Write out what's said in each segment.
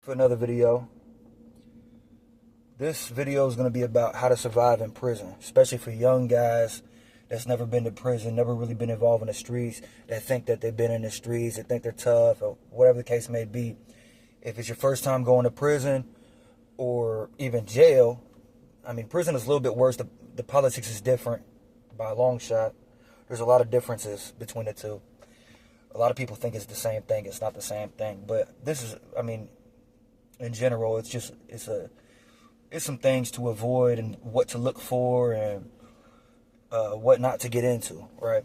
for another video. This video is going to be about how to survive in prison, especially for young guys that's never been to prison, never really been involved in the streets, that think that they've been in the streets, that think they're tough, or whatever the case may be. If it's your first time going to prison or even jail, I mean, prison is a little bit worse. The politics is different by a long shot. There's a lot of differences between the two. A lot of people think it's the same thing. It's not the same thing. But this is, I mean, in general, it's some things to avoid and what to look for and what not to get into, right?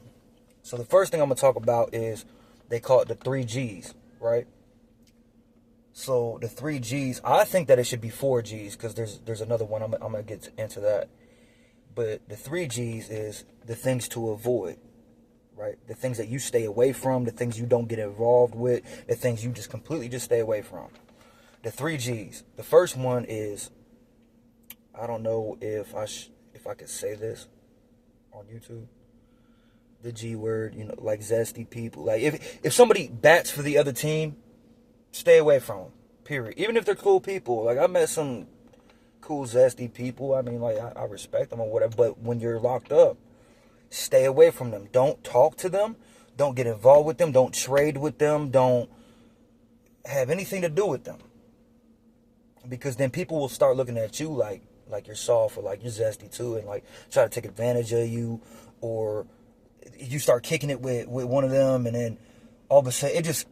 So the first thing I'm going to talk about is they call it the 3 Gs, right? So the 3 Gs, I think that it should be 4 Gs because there's another one. I'm going to get into that. But the 3 Gs is the things to avoid, right? The things that you stay away from, the things you don't get involved with, the things you just completely just stay away from. The 3 Gs. The first one is, I don't know if I could say this on YouTube. The G word, you know, like zesty people. Like if somebody bats for the other team, stay away from them. Period. Even if they're cool people. Like I met some cool zesty people. I mean, like I respect them or whatever. But when you're locked up, stay away from them. Don't talk to them. Don't get involved with them. Don't trade with them. Don't have anything to do with them. Because then people will start looking at you like you're soft or like you're zesty too, and like try to take advantage of you, or you start kicking it with one of them, and then all of a sudden it just,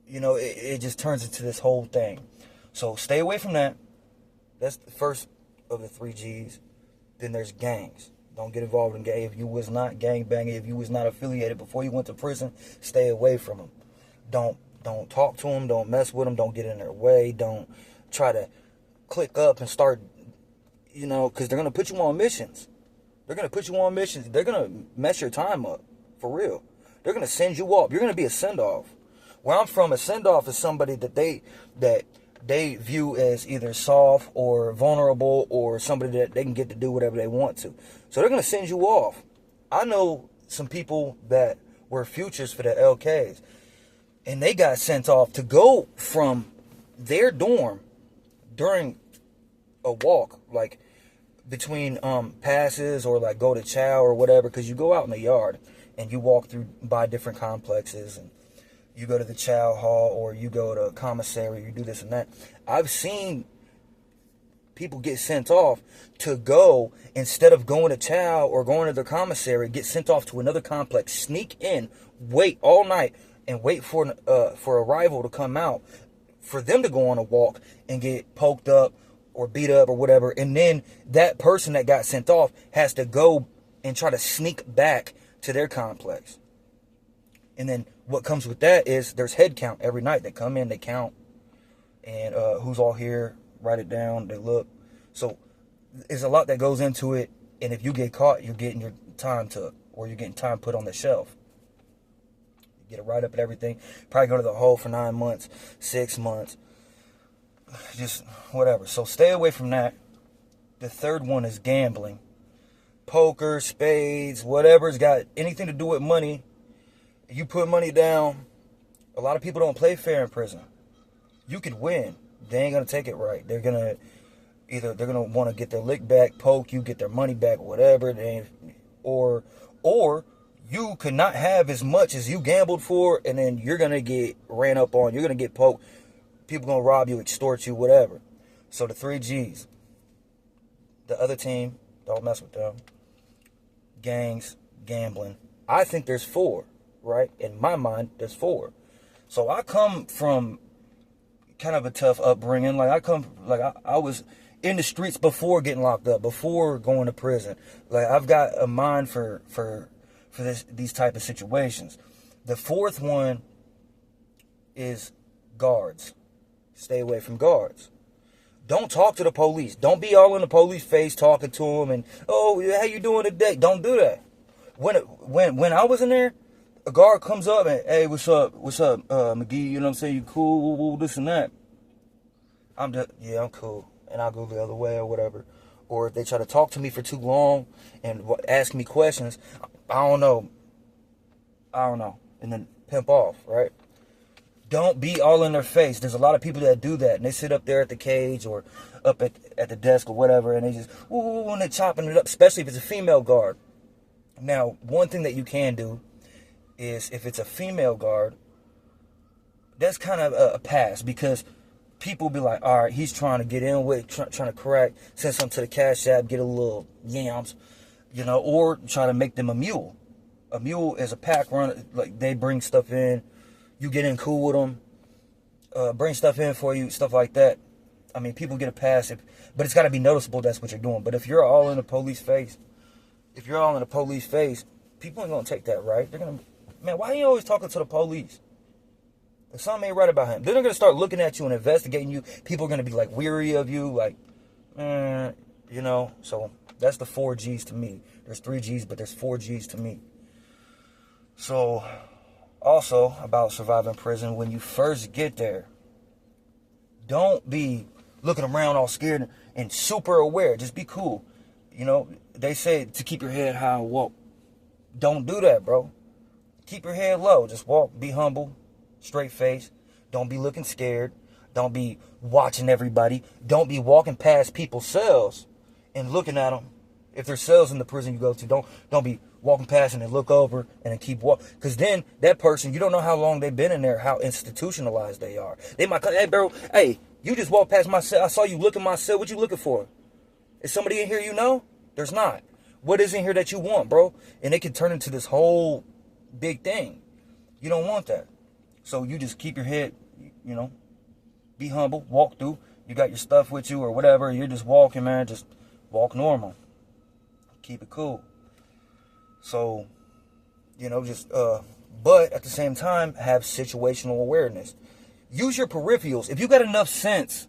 you know, it just turns into this whole thing. So stay away from that. That's the first of the 3 Gs. Then there's gangs. Don't get involved in gangs. If you was not gang banging, if you was not affiliated before you went to prison, stay away from them. Don't talk to them. Don't mess with them. Don't get in their way. Don't try to click up and start, you know, because they're going to put you on missions. They're going to put you on missions. They're going to mess your time up, for real. They're going to send you off. You're going to be a send-off. Where I'm from, a send-off is somebody that they view as either soft or vulnerable or somebody that they can get to do whatever they want to. So they're going to send you off. I know some people that were futures for the LKs, and they got sent off to go from their dorm during a walk, like between passes, or like go to chow or whatever, because you go out in the yard and you walk through by different complexes, and you go to the chow hall or you go to a commissary, you do this and that. I've seen people get sent off to go, instead of going to chow or going to the commissary, get sent off to another complex, sneak in, wait all night, and wait for a rival to come out, for them to go on a walk and get poked up or beat up or whatever. And then that person that got sent off has to go and try to sneak back to their complex. And then what comes with that is there's head count every night. They come in, they count, and who's all here, write it down, they look. So there's a lot that goes into it. And if you get caught, you're getting your time took, or you're getting time put on the shelf. Get a write-up and everything. Probably go to the hole for 9 months, 6 months. Just whatever. So stay away from that. The third one is gambling. Poker, spades, whatever's got anything to do with money. You put money down. A lot of people don't play fair in prison. You could win. They ain't going to take it right. They're going to want to get their lick back, poke you, get their money back, whatever. Or you could not have as much as you gambled for, and then you're going to get ran up on. You're going to get poked. People going to rob you, extort you, whatever. So the 3 Gs. The other team, don't mess with them. Gangs, gambling. I think there's 4, right? In my mind, there's 4. So I come from kind of a tough upbringing. Like I was in the streets before getting locked up, before going to prison. Like I've got a mind for these type of situations. The fourth one is guards. Stay away from guards. Don't talk to the police. Don't be all in the police face talking to them and, oh, how you doing today? Don't do that. When I was in there, a guard comes up and, hey, what's up, McGee? You know what I'm saying? You cool? This and that. I'm cool, and I'll go the other way or whatever. Or if they try to talk to me for too long and ask me questions, I don't know, and then pimp off, right? Don't be all in their face. There's a lot of people that do that, and they sit up there at the cage or up at the desk or whatever, and they just, ooh, and they're chopping it up, especially if it's a female guard. Now, one thing that you can do is, if it's a female guard, that's kind of a pass, because people be like, all right, he's trying to get in with, trying to correct, send something to the cash app, get a little yams, or try to make them a mule. A mule is a pack run, like they bring stuff in, you get in cool with them, bring stuff in for you, stuff like that. I mean, people get a pass, but it's got to be noticeable that's what you're doing. But if you're all in the police face, people ain't going to take that right. They're going to, man, why are you always talking to the police? If something ain't right about him, then they're going to start looking at you and investigating you. People are going to be like weary of you, like, so that's the 4 G's to me. There's 3 G's, but there's 4 G's to me. So, also about surviving prison, when you first get there, don't be looking around all scared and super aware. Just be cool. They say to keep your head high and walk. Don't do that, bro. Keep your head low. Just walk. Be humble. Straight face. Don't be looking scared. Don't be watching everybody. Don't be walking past people's cells and looking at them. If there's cells in the prison you go to, don't be walking past and then look over and then keep walking. Because then that person, you don't know how long they've been in there, how institutionalized they are. They might come, hey, bro, hey, you just walked past my cell. I saw you look in my cell. What you looking for? Is somebody in here you know? There's not. What is in here that you want, bro? And it can turn into this whole big thing. You don't want that. So you just keep your head, be humble, walk through. You got your stuff with you or whatever. You're just walking, man. Just walk normal. Keep it cool. So, but at the same time, have situational awareness. Use your peripherals. If you got enough sense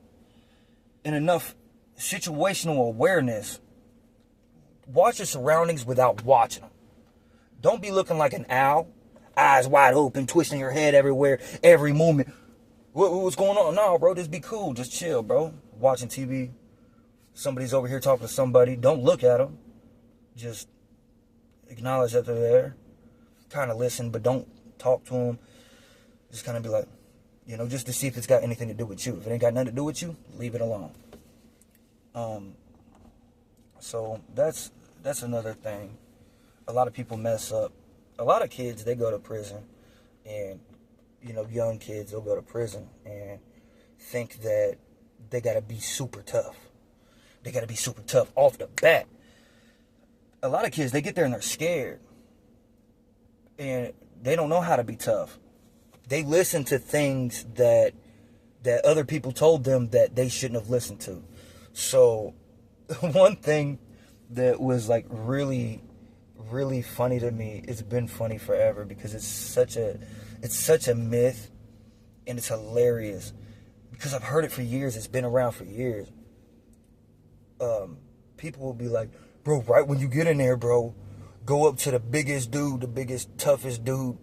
and enough situational awareness, watch your surroundings without watching them. Don't be looking like an owl, eyes wide open, twisting your head everywhere, every movement. What's going on? No, bro, just be cool. Just chill, bro. Watching TV. Somebody's over here talking to somebody. Don't look at them. Just acknowledge that they're there. Kind of listen, but don't talk to them. Just kind of be like, just to see if it's got anything to do with you. If it ain't got nothing to do with you, leave it alone. So that's another thing. A lot of people mess up. A lot of kids, they go to prison, and young kids, they'll go to prison and think that they gotta be super tough. They gotta be super tough off the bat. A lot of kids, they get there and they're scared, and they don't know how to be tough. They listen to things that other people told them that they shouldn't have listened to. So one thing that was like really, really funny to me, it's been funny forever because it's such a myth, and it's hilarious because I've heard it for years. It's been around for years. People will be like, bro, right when you get in there, bro, go up to the biggest dude, the biggest, toughest dude,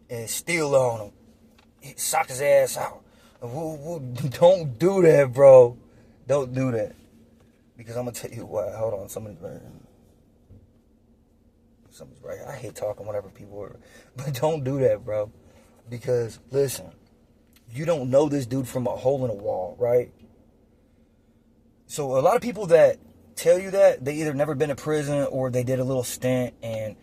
and steal on him. Sock his ass out. Don't do that, bro. Don't do that. Because I'm going to tell you what. Hold on. Somebody's right here. I hate talking whenever people are. But don't do that, bro. Because, listen, you don't know this dude from a hole in a wall, right? So a lot of people that tell you that, they either never been to prison or they did a little stint and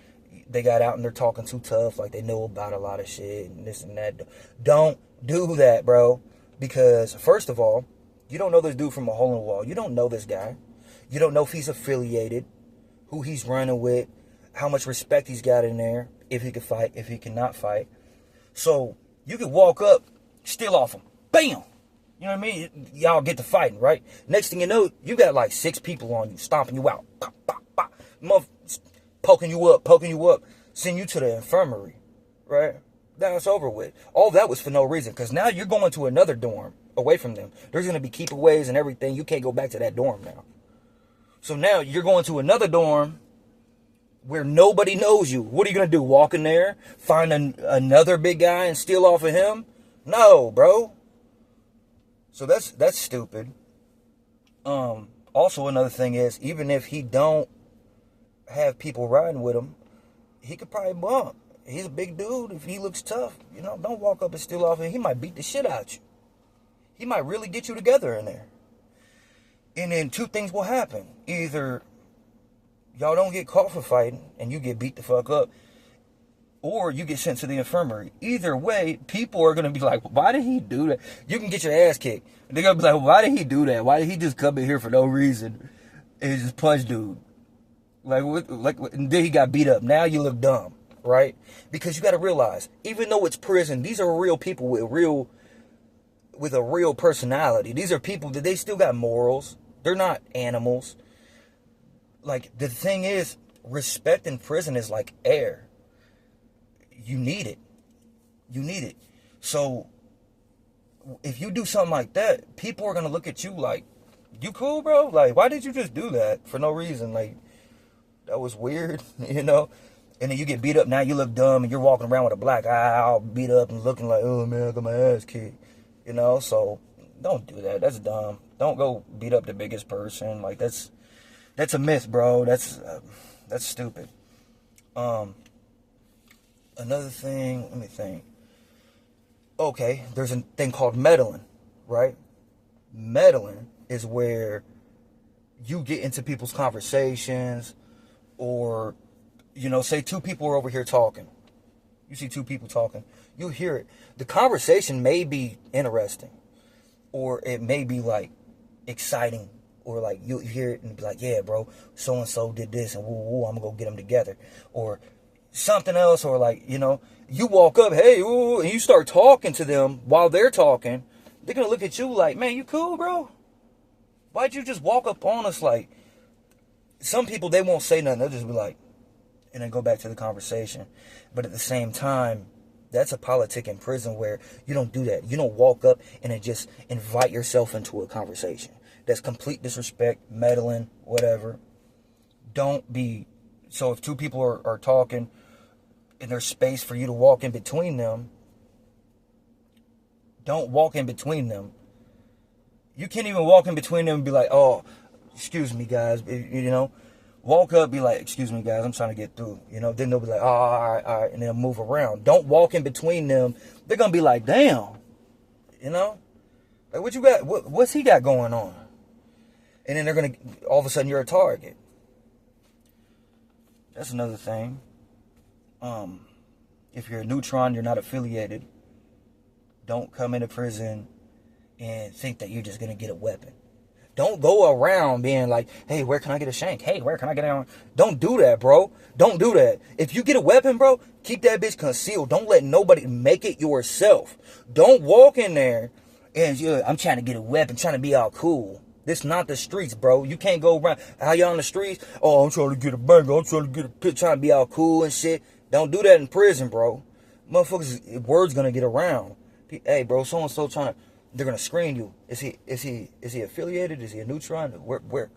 they got out and they're talking too tough, like they know about a lot of shit and this and that. Don't do that, bro. Because, first of all, you don't know this dude from a hole in the wall. You don't know this guy. You don't know if he's affiliated, who he's running with, how much respect he's got in there, if he can fight, if he cannot fight. So, you can walk up, steal off him. Bam! You know what I mean? Y'all get to fighting, right? Next thing you know, you got like 6 people on you, stomping you out. Pop, pop, pop. Poking you up, send you to the infirmary, right? Now it's over with. All that was for no reason, because now you're going to another dorm away from them. There's going to be keepaways and everything. You can't go back to that dorm now. So now you're going to another dorm where nobody knows you. What are you going to do? Walk in there, find another big guy and steal off of him? No, bro. So that's stupid. Also, another thing is, even if he don't have people riding with him, he could probably bump. He's a big dude. If he looks tough, don't walk up and steal off him. He might beat the shit out you. He might really get you together in there. And then two things will happen. Either y'all don't get caught for fighting and you get beat the fuck up, or you get sent to the infirmary. Either way, people are going to be like, why did he do that? You can get your ass kicked. They're going to be like, why did he do that? Why did he just come in here for no reason and just punch dude? And then he got beat up. Now you look dumb, right? Because you got to realize, even though it's prison, these are real people with a real personality. These are people that they still got morals. They're not animals. Like, the thing is, respect in prison is like air. You need it. You need it. So, if you do something like that, people are going to look at you like, you cool, bro? Like, why did you just do that for no reason? Like, that was weird, And then you get beat up. Now you look dumb and you're walking around with a black eye all beat up and looking like, oh, man, I got my ass kicked. So don't do that. That's dumb. Don't go beat up the biggest person. Like, that's a myth, bro. That's stupid. Another thing, let me think. Okay, there's a thing called meddling, right? Meddling is where you get into people's conversations, or, say two people are over here talking. You see two people talking. You hear it. The conversation may be interesting, or it may be, like, exciting, or, like, you hear it and be like, yeah, bro, so-and-so did this, and woo, I'm going to go get them together. Or something else, or, like, you walk up, hey, ooh, and you start talking to them while they're talking. They're going to look at you like, man, you cool, bro? Why'd you just walk up on us? Like, some people, they won't say nothing. They'll just be like, and then go back to the conversation. But at the same time, that's a politic in prison where you don't do that. You don't walk up and then just invite yourself into a conversation. That's complete disrespect, meddling, whatever. Don't be. So if two people are talking and there's space for you to walk in between them, don't walk in between them. You can't even walk in between them and be like, oh, excuse me, guys, Walk up, be like, excuse me, guys, I'm trying to get through. Then they'll be like, oh, all right, and they'll move around. Don't walk in between them. They're going to be like, damn, Like, what you got? What's he got going on? And then they're going to, all of a sudden, you're a target. That's another thing. If you're a neutron, you're not affiliated. Don't come into prison and think that you're just going to get a weapon. Don't go around being like, hey, where can I get a shank? Hey, where can I get a... Don't do that, bro. Don't do that. If you get a weapon, bro, keep that bitch concealed. Don't let nobody make it yourself. Don't walk in there and I'm trying to get a weapon, trying to be all cool. This not the streets, bro. You can't go around. How you on the streets? Oh, I'm trying to get a banger. I'm trying to get a pit, trying to be all cool and shit. Don't do that in prison, bro. Motherfuckers, word's gonna get around. Hey, bro, so-and-so trying to... They're gonna screen you. Is he affiliated? Is he a neutron? Where?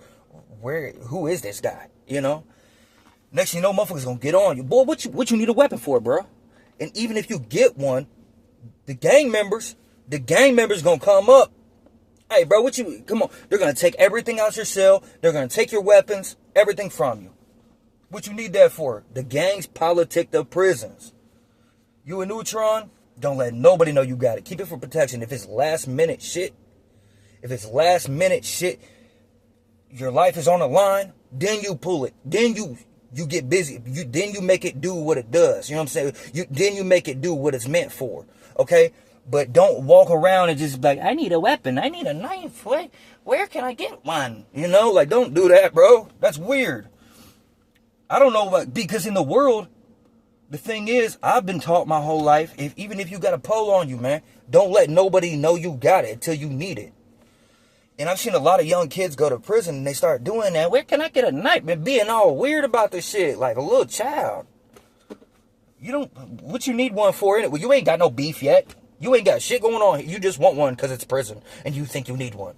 Who is this guy? Next thing you know, motherfuckers gonna get on you. Boy, what you need a weapon for, bro? And even if you get one, the gang members gonna come up. Hey, bro, come on? They're gonna take everything out your cell. They're gonna take your weapons, everything from you. What you need that for? The gangs politic the prisons. You a neutron? Don't let nobody know you got it. Keep it for protection. If it's last minute shit, your life is on the line, then you pull it. Then you get busy. Then you make it do what it does. You know what I'm saying? Then you make it do what it's meant for. Okay? But don't walk around and just be like, I need a weapon. I need a knife. Where can I get one? Like, don't do that, bro. That's weird. I don't know, because in the world, the thing is, I've been taught my whole life, even if you got a pole on you, man, don't let nobody know you got it until you need it. And I've seen a lot of young kids go to prison and they start doing that. Where can I get a knife? And being all weird about this shit, like a little child. What you need one for anyway? You ain't got no beef yet. You ain't got shit going on. You just want one because it's prison and you think you need one.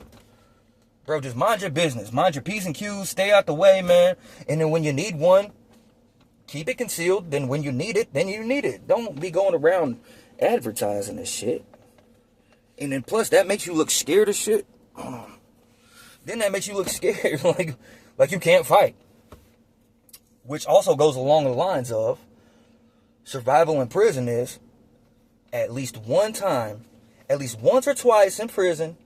Bro, just mind your business. Mind your P's and Q's. Stay out the way, man. And then when you need one, keep it concealed. Then when you need it, then you need it. Don't be going around advertising this shit. And then plus, that makes you look scared of shit. Then that makes you look scared. like you can't fight. Which also goes along the lines of, Survival in prison is at least one time, at least once or twice in prison.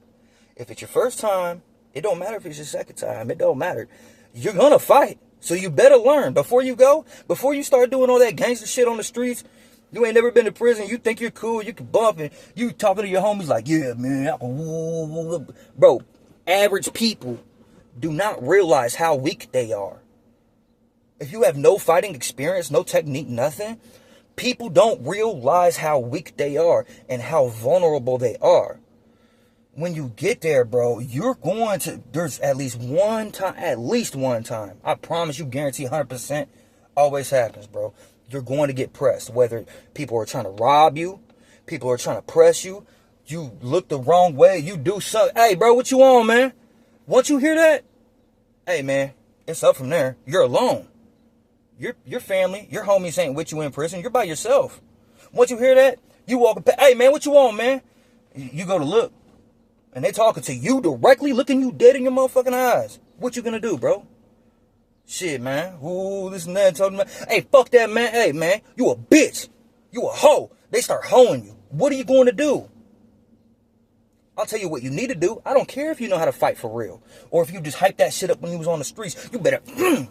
If it's your first time, it don't matter if it's your second time. It don't matter. You're going to fight. So you better learn. Before you go, before you start doing all that gangster shit on the streets, you ain't never been to prison. You think you're cool. You can bump it. You talking to your homies like, yeah, man. Bro, average people do not realize how weak they are. If you have no fighting experience, no technique, nothing, people don't realize how weak they are and how vulnerable they are. When you get there, bro, you're going to, there's at least one time, I promise you, guarantee 100%, always happens, bro. You're going to get pressed, whether people are trying to rob you, people are trying to press you, you look the wrong way, you do something. Hey, bro, what you on, man? Once you hear that, hey, man, it's up from there. You're alone. Your family, your homies ain't with you in prison. You're by yourself. Once you hear that, you walk up, hey, man, what you on, man? You go to look. And they talking to you directly, looking you dead in your motherfucking eyes. What you gonna do, bro? Shit, man. Ooh, this and that. Talking about, hey, fuck that, man. Hey, man, you a bitch. You a hoe. They start hoeing you. What are you going to do? I'll tell you what you need to do. I don't care if you know how to fight for real. Or if you just hyped that shit up when you was on the streets. You better, man,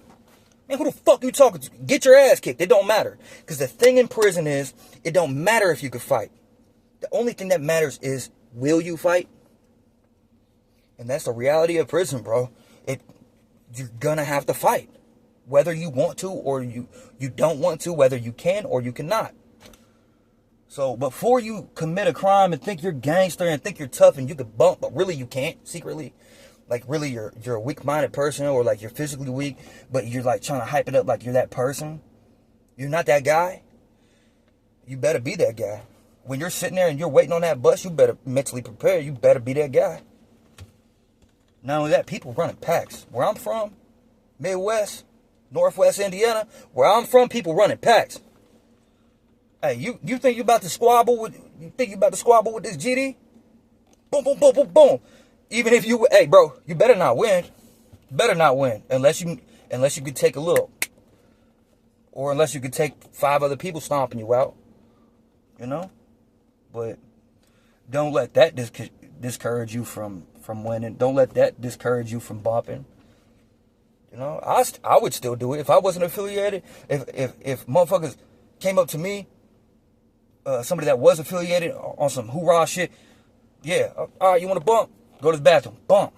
who the fuck you talking to? Get your ass kicked. It don't matter. Because the thing in prison is, it don't matter if you can fight. The only thing that matters is, will you fight? And that's the reality of prison, bro. You're gonna have to fight. Whether you want to or you don't want to, whether you can or you cannot. So before you commit a crime and think you're gangster and think you're tough and you could bump, but really you can't, secretly. Like really you're a weak-minded person, or like you're physically weak, but you're like trying to hype it up like you're that person. You're not that guy. You better be that guy. When you're sitting there and you're waiting on that bus, you better mentally prepare. You better be that guy. Not only that, people running packs. Where I'm from, Midwest, Northwest Indiana, where I'm from, people running packs. Hey, you think you about to squabble with this GD? Boom, boom, boom, boom, boom. Even if you, hey, bro, you better not win. Better not win unless you could take a little, or unless you could take 5 other people stomping you out. You know, but don't let that discourage you from winning. Don't let that discourage you from bumping. You know, I would still do it if I wasn't affiliated. If motherfuckers came up to me, somebody that was affiliated on some hoorah shit, yeah, all right, you want to bump? Go to the bathroom, bump.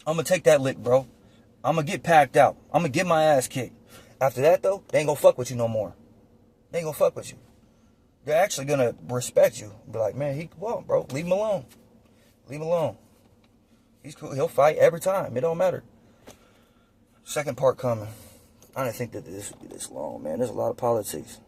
I'm gonna take that lick, bro. I'm gonna get packed out. I'm gonna get my ass kicked. After that, though, they ain't gonna fuck with you no more. They ain't gonna fuck with you. They're actually gonna respect you. Be like, man, he well, bro, leave him alone. Leave him alone. He's cool. He'll fight every time. It don't matter. Second part coming. I didn't think that this would be this long, man. There's a lot of politics.